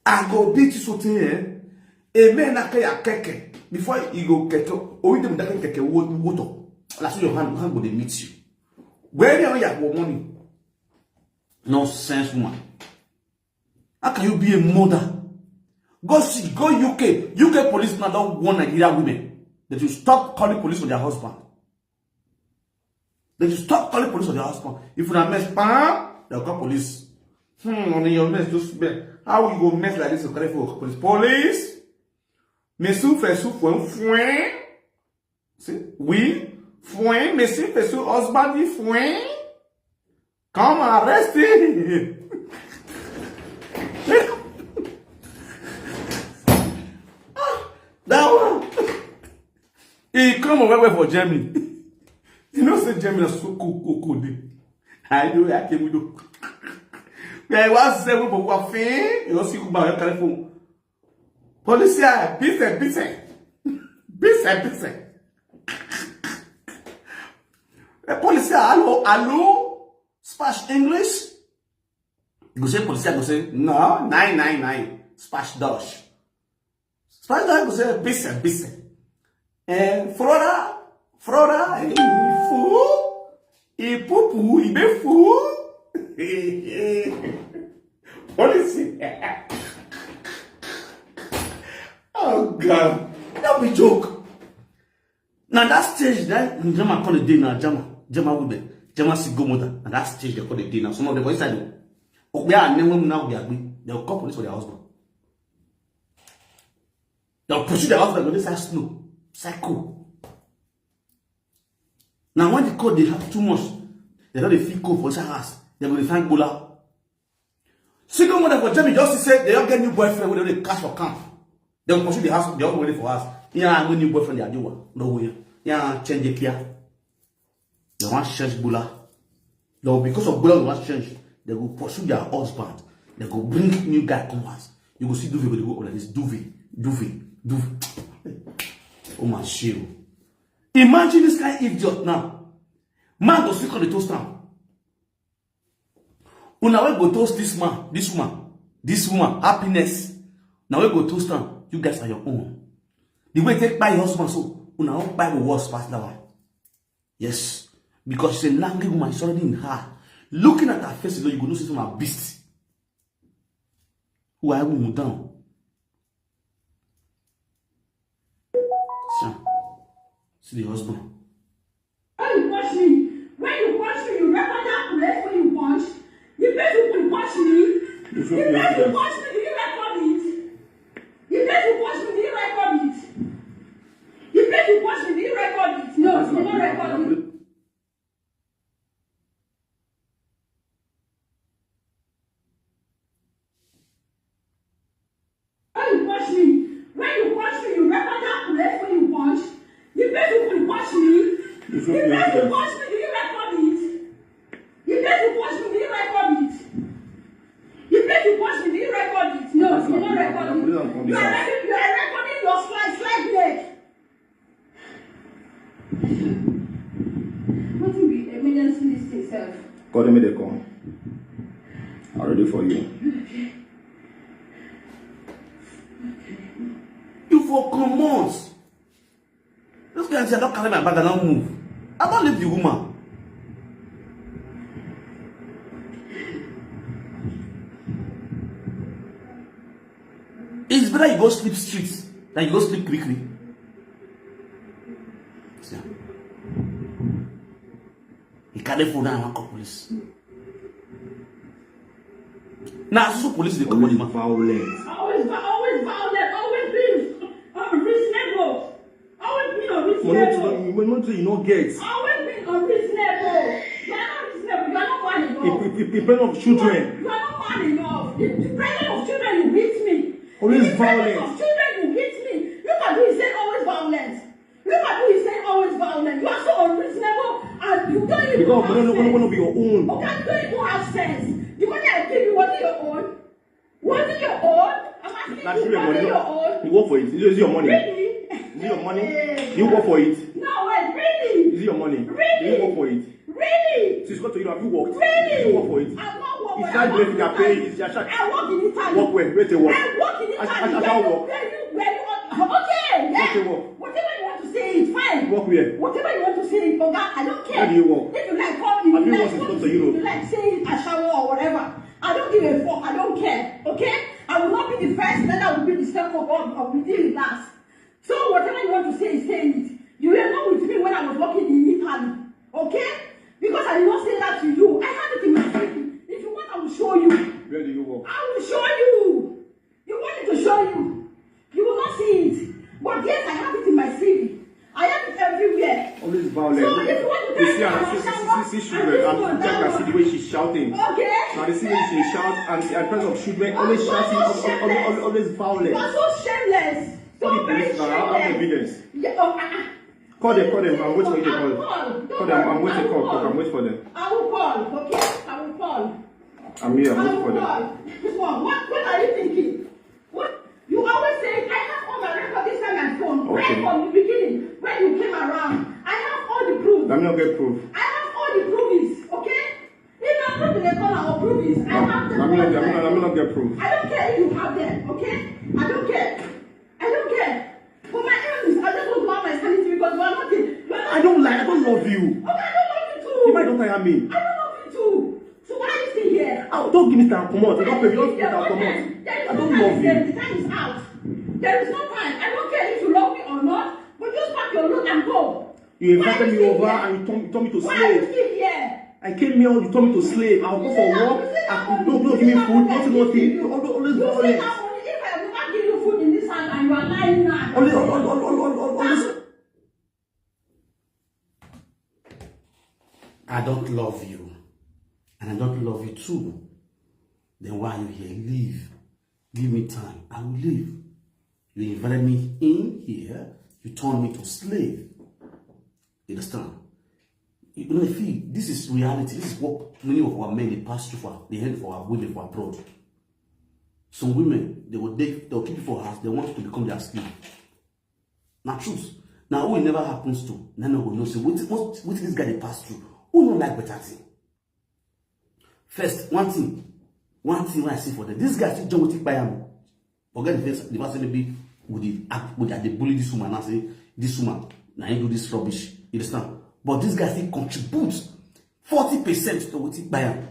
I go beat you so today. A man na kaya keke before you go keke. Oh, you dem da keke water. That's your hand go they meet you. Where you have money? Nonsense, woman. How can you be a mother? Go see, go UK. UK police now don't want Nigerian women. They should stop calling police on their husband. They should stop calling police on their husband. If you not mess, they'll call police. On your mess, just how you go mess like this? You call for police. Police. Monsieur fait foin. See, oui, foin. Monsieur fait husband, oui, foin. Come arrest him. That one. He come away for Germany. You know, say Germany is so cool. I do. I was saying, we were fair. You know, see, we are careful. Police, busy. The police, hello, Splash English. You go say police, go say no, 999, Splash Dutch. Splash Dutch go say busy. And Flora, he poo, he be fool. Police. Oh God, that be joke. Now that stage that Jama call the day now, Jama would si go mother. And that stage they call the day now. Some of the boys inside. We are name now we agree. They'll call police for their husband. They'll pursue their husband when they say slow. Psycho. Now when they call they have too much, they don't feel cold for their house. They're going to find Bola. Single mother for Jimmy just say they don't get new boyfriend when they cash for camp. They'll pursue the house, they're all waiting for us. Yeah, no new boyfriend they are doing. No way. Yeah, change the care. They want to change Bola. No, because of Bola, they want to change. They will pursue their husband. They go bring new guy come house. You go see Duvet, they go like this. Duvet. Oh my shit. Imagine this guy idiot now. Man go speak on the toast now. Una we go toast this man, this woman, happiness. Now we go toast now. You guys are your own. The way take by your husband, so una won't buy the worst past that one. Yes, because she's a language woman, it's already in her. Looking at her face, you go know she's from a beast. Who I will move down. See the husband. When you punch me, you record that place when you punch. The place you punch me, do you record it? The place you punch me, do you record it? The place you punch me, do you record it? No, you don't record it. When you punch me, you record that place when you punch. The place you punch me, do you record it? The place you punch me, do you record it? The place you punch me, do you record it? No, you don't record it. You are recording your slide leg. What will be emergency list itself? Call me the call. I'm ready for you. You for commands. This guy said, I don't carry my bag and I don't move. I don't leave the woman. It's better you go sleep streets than you go sleep quickly. See? He carry phone and one call police. Now, so police they come on him. Violence. Always violent, always being unreasonable. Always being unreasonable. We're not saying you don't get. Always being unreasonable. You are not reasonable. You are not man enough. In front of children. You are not man enough. The presence of children, you hit me. Always the violent. presence of children, you hit me. Look at who is saying always violent. Look at who is saying always violent. You are so unreasonable and you don't even Because have we don't sense. want to be your own. Okay, you don't even have sense. The money I gave you, was it your own? Was it your own? I'm asking That's you, was it your own? You work for it. Is it your money? Really? Is it your money? You work for it. No, wait, really? Is it your money? Really? You work for it. Really? Since got to you, have you worked? Really? You work for it. I'm not working. It's that break you are paying. It's your shot. I work in Italy. Work where? Where they work? I work in Italy. I can't work. Where you okay, yeah. Where they work? Whatever you want to say is fine. Work where? Whatever you want to say is okay. I don't care. Where do you work? If you like call me, Have you like, worked since you got to Europe? you like say it a shower or whatever. I don't give a fuck. I don't care. Okay? I will not be the first, then I will be the second or will be the last. So whatever you want to say is say it. You were not with me when I was working in Italy. Okay? Because I did not say that to you. I have it in my CV. If you want, I will show you. Where do you work? I will show you. You want me to show you. You will not see it. But yes, I have it in my CV. I have it everywhere. Always violent. So if you want to tell me, see children and check and see the way she's shouting. Okay. Now they see when she shouts and presence of children always shouting, always violent. You are so shameless. Call the police now. I have evidence. Call them. I'm waiting for you to call. Call them. I'm waiting for call. I'm waiting for them. I will call. Okay. I will call. I'm here. I'm waiting for them. What are you thinking? What? You always say, I have all my records this time at phone. Okay. Right from the beginning, when you came around. I have all the proof. Let me not get proof. I have all the proofs, okay? If not proof in the corner or proofs, I have them. Let me not get proof. I don't care if you have them, okay? I don't care. For my enemies, I just want to have my sanity because you are not in. I don't lie. I don't love you. Okay, I don't love you too. You might don't tire me. I don't love you too. So why are you still here? Oh, don't give me time. Come on. Don't pay me. Don't give me time. Come on. I don't love you. The time is out. There is no time. I don't care if you love me or not, but just pack your load and go. You invited me over and you told me to Why are you slave. still here? I came here, you told me to slave. I'll go for work. Don't give me food, nothing. Always You violent. say that only if I have never given you food in this house and you are lying now. Always. I don't love you. And I don't love you too. Then why are you here? Leave. Give me time. I will leave. You invited me in here. You turned me to slave. You understand? You know, this is reality. This is what many of our men they pass through for the head for our women for abroad. Some women they'll keep you for house. They want you to become their slave. Now truth. Now what it never happens to. None of know. So what this guy they pass through? Who don't like better thing? First, one thing when I see for them, this guy still John will by him. Forget the first maybe with the bully this woman and say this woman now you do this rubbish. You understand? But this guy still contributes 40% to what he buy him.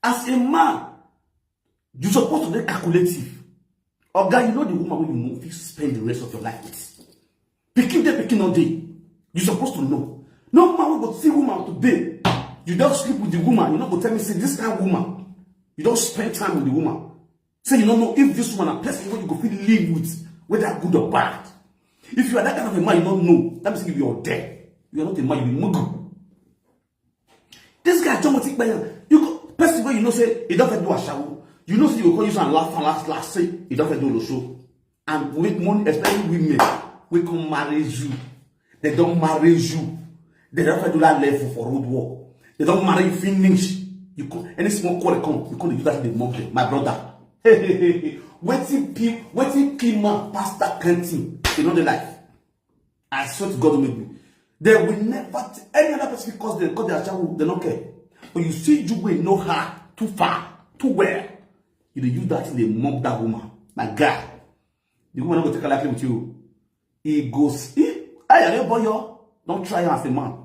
As a man, you're supposed to be calculative. Or guy, you know the woman when you know if you spend the rest of your life with. Picking all day. You're supposed to know. No man will see woman today. You don't sleep with the woman. You don't go tell me, say this kind of woman. You don't spend time with the woman. Say you don't know if this woman a person what you go feel live with, whether good or bad. If you are that kind of a man, you don't know. That means if you're dead. You are not a man, you will mugu. This guy John Motik Bayan, you go person where you know say he don't do a shower. You know say you call you and last say he don't do the show. And with money, especially women, we can marry you. They don't marry you. They don't do that level for road work. They don't marry you finish. You come any small call come, you can't use that in the monkey, my brother. Waiting people pastor canteen, you know the life. I swear to God to make me. They will never any other person because they are child, they don't care. But you see you will know her too far, too well. You use that in the mock that woman. My God. The woman will take a life with you. He goes, don't try as a man.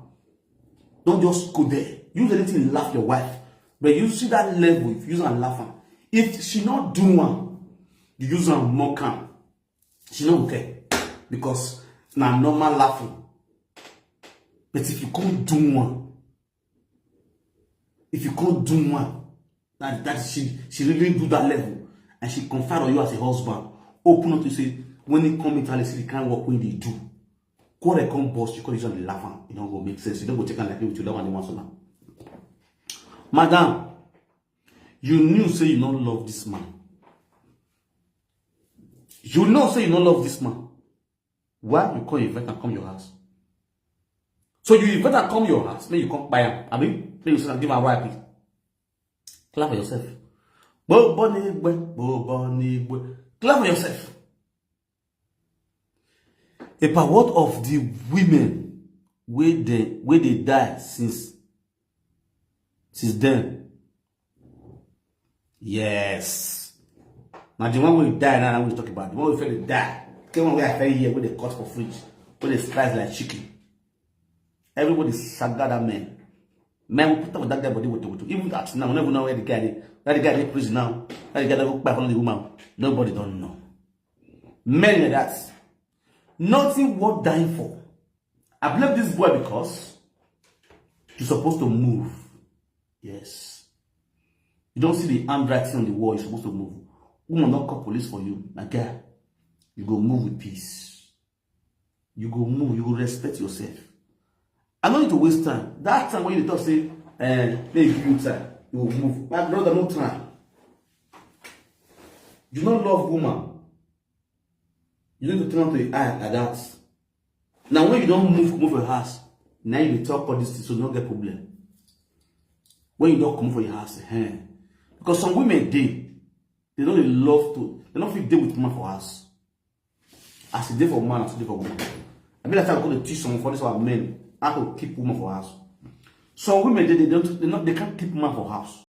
Don't just go there. Use anything and laugh your wife. But you see that level, if you use her and laugh her. If she not do one, you use her and mock her. She not okay. Because now normal laughing. But if you can't do one, that she really do that level, and she confide on you as a husband, open up to say, when they come into see the kind of work when they do. Call they come boss, you call it on the laughing, it don't go make sense. You don't go take an like with you, that one they want to know. Madam, you knew say you don't love this man. You know say you don't love this man. Why you call your vet and come your house? So you better come your house, then you come buy him. I mean, then you say, give her a right. Clap for yourself. Clap for yourself. About what of the women where they die since then? Yes. Now the one who die now we talk about. The one who feel they die. The one where I fell here where they cut for fridge, where they slice like chicken. Everybody saga that man. Man will put up with that guy body with even that now. Never know where the guy in prison now. That the guy that will back on the woman. Nobody don't know. Many of that. Nothing worth dying for. I blame this boy because you're supposed to move. Yes. You don't see the handwriting on the wall, you're supposed to move. Woman not call police for you. My guy, you go move with peace. You go move, you go respect yourself. I don't need to waste time. That time when you talk, say, they give you time, you will move. My brother, no time. You don't love woman. You need to turn on to the eye like that. Now, when you don't move your house, now you talk about this thing, so you don't get problem. When you don't come for your house, because some women they don't love to, they don't feel deal with woman for us. As a day for man, as a day for woman. I mean, that's how I'm going to teach someone for this about men how to keep woman for house. Some women they can't keep woman for house.